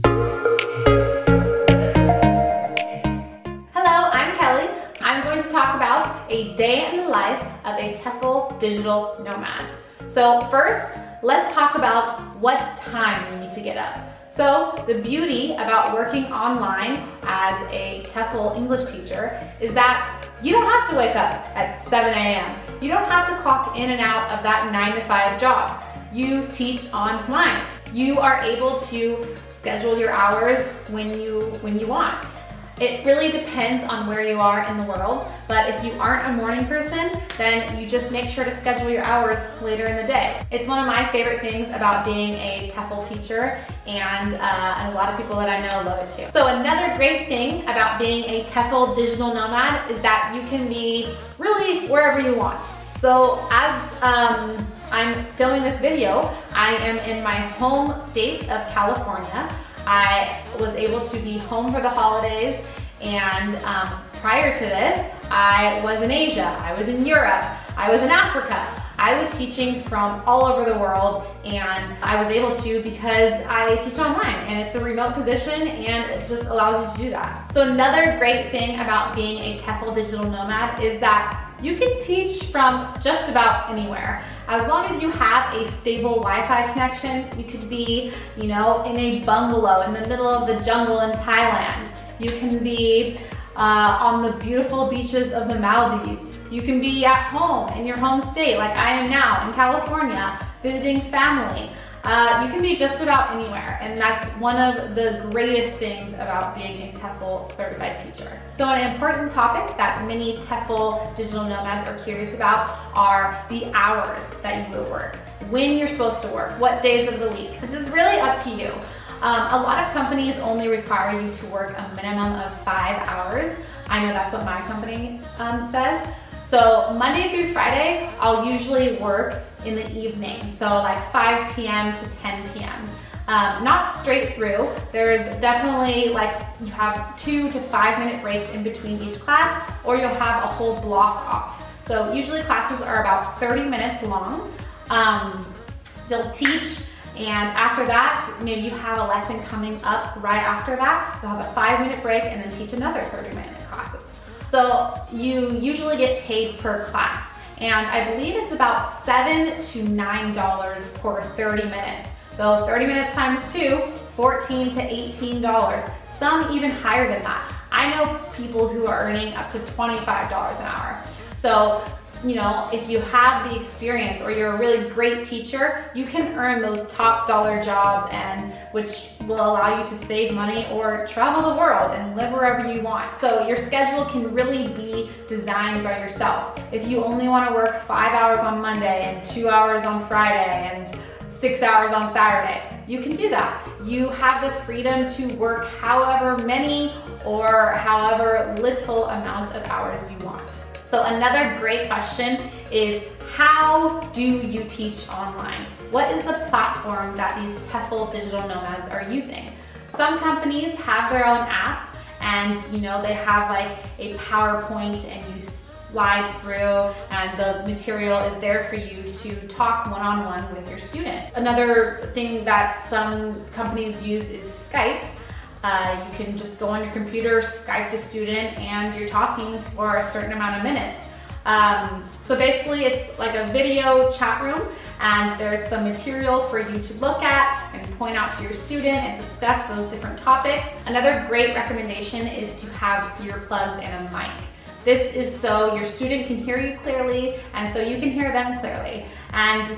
Hello, I'm Kelly. I'm going to talk about a day in the life of a TEFL Digital Nomad. So first, let's talk about what time you need to get up. So the beauty about working online as a TEFL English teacher is that you don't have to wake up at 7 a.m. You don't have to clock in and out of that 9 to 5 job. You teach online. You are able to schedule your hours when you want. It really depends on where you are in the world, but if you aren't a morning person, then you just make sure to schedule your hours later in the day. It's one of my favorite things about being a TEFL teacher, and a lot of people that I know love it too. So another great thing about being a TEFL Digital Nomad is that you can be really wherever you want. So as I'm filming this video, I am in my home state of California. I was able to be home for the holidays, and prior to this, I was in Asia, I was in Europe, I was in Africa. I was teaching from all over the world, and I was able to because I teach online, and it's a remote position, and it just allows you to do that. So another great thing about being a TEFL Digital Nomad is that you can teach from just about anywhere. As long as you have a stable Wi-Fi connection, you could be, in a bungalow in the middle of the jungle in Thailand. You can be on the beautiful beaches of the Maldives. You can be at home in your home state, like I am now in California, visiting family. You can be just about anywhere, and that's one of the greatest things about being a TEFL certified teacher. So an important topic that many TEFL digital nomads are curious about are the hours that you will work, when you're supposed to work, what days of the week. This is really up to you. A lot of companies only require you to work a minimum of 5 hours. I know that's what my company says. So Monday through Friday, I'll usually work in the evening, so like 5 p.m. to 10 p.m. Not straight through. There's definitely you have 2 to 5 minute breaks in between each class, or you'll have a whole block off. So usually classes are about 30 minutes long. They'll teach, and after that, maybe you have a lesson coming up right after that. You'll have a 5-minute break and then teach another 30-minute class. So you usually get paid per class, and I believe it's about $7 to $9 for 30 minutes. So 30 minutes times 2, $14 to $18. Some even higher than that. I know people who are earning up to $25 an hour. So, if you have the experience or you're a really great teacher, you can earn those top dollar jobs, and which will allow you to save money or travel the world and live wherever you want. So your schedule can really be designed by yourself. If you only want to work 5 hours on Monday and 2 hours on Friday and 6 hours on Saturday, you can do that. You have the freedom to work however many or however little amount of hours you want. So another great question is, how do you teach online? What is the platform that these TEFL digital nomads are using? Some companies have their own app, and they have a PowerPoint, and you slide through, and the material is there for you to talk one-on-one with your student. Another thing that some companies use is Skype. You can just go on your computer, Skype the student, and you're talking for a certain amount of minutes. So basically it's like a video chat room, and there's some material for you to look at and point out to your student and discuss those different topics. Another great recommendation is to have earplugs and a mic. This is so your student can hear you clearly, and so you can hear them clearly. And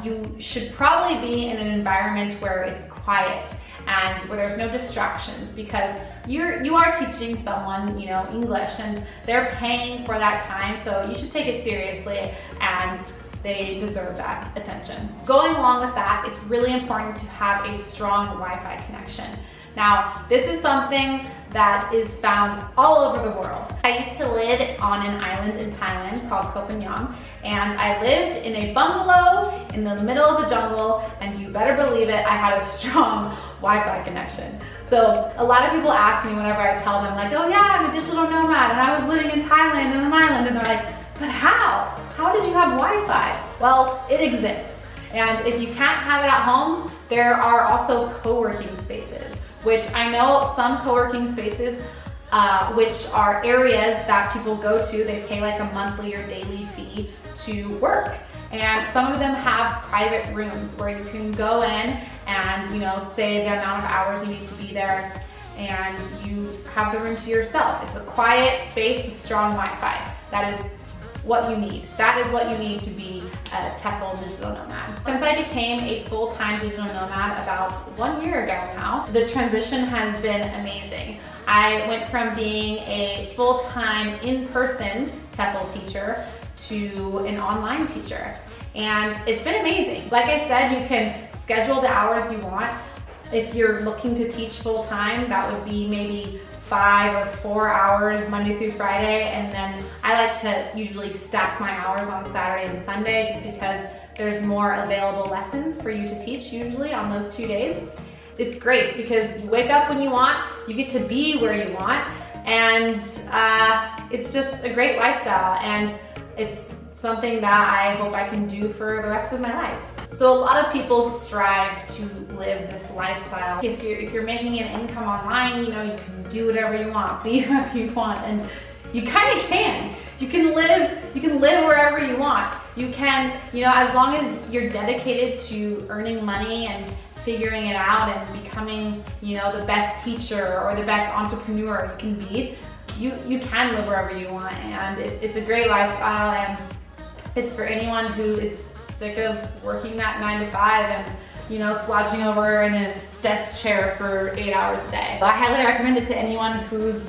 you should probably be in an environment where it's quiet and where there's no distractions, because you are teaching someone, English, and they're paying for that time, so you should take it seriously, and they deserve that attention. Going along with that, it's really important to have a strong Wi-Fi connection. Now, this is something that is found all over the world. I used to live on an island in Thailand called Koh Phangan, and I lived in a bungalow in the middle of the jungle, and you better believe it, I had a strong Wi-Fi connection. So a lot of people ask me whenever I tell them, like, oh yeah, I'm a digital nomad and I was living in Thailand on an island, and they're like, but how? How did you have Wi-Fi? Well, it exists. And if you can't have it at home, there are also co-working spaces. which I know some co-working spaces, which are areas that people go to, they pay like a monthly or daily fee to work. And some of them have private rooms where you can go in and, you know, say the amount of hours you need to be there, and you have the room to yourself. It's a quiet space with strong Wi-Fi. That is what you need. That is what you need to be a TEFL Digital Nomad. Since I became a full-time digital nomad about 1 year ago now, the transition has been amazing. I went from being a full-time in-person TEFL teacher to an online teacher, and it's been amazing. Like I said, you can schedule the hours you want. If you're looking to teach full-time, that would be maybe 5 or 4 hours Monday through Friday, and then I like to usually stack my hours on Saturday and Sunday just because there's more available lessons for you to teach usually on those 2 days. It's great because you wake up when you want, you get to be where you want, and it's just a great lifestyle, and it's something that I hope I can do for the rest of my life. So a lot of people strive to live this lifestyle. If you're making an income online, you know, you can do whatever you want, be whoever you want, and you kind of can. You can live wherever you want. You can, you know, as long as you're dedicated to earning money and figuring it out and becoming, you know, the best teacher or the best entrepreneur you can be, you can live wherever you want, and it's a great lifestyle, and it's for anyone who is sick of working that 9 to 5 and, you know, slouching over in a desk chair for 8 hours a day. So I highly recommend it to anyone who's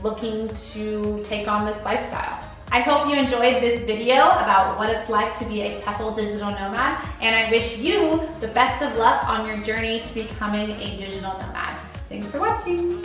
looking to take on this lifestyle. I hope you enjoyed this video about what it's like to be a TEFL digital nomad, and I wish you the best of luck on your journey to becoming a digital nomad. Thanks for watching.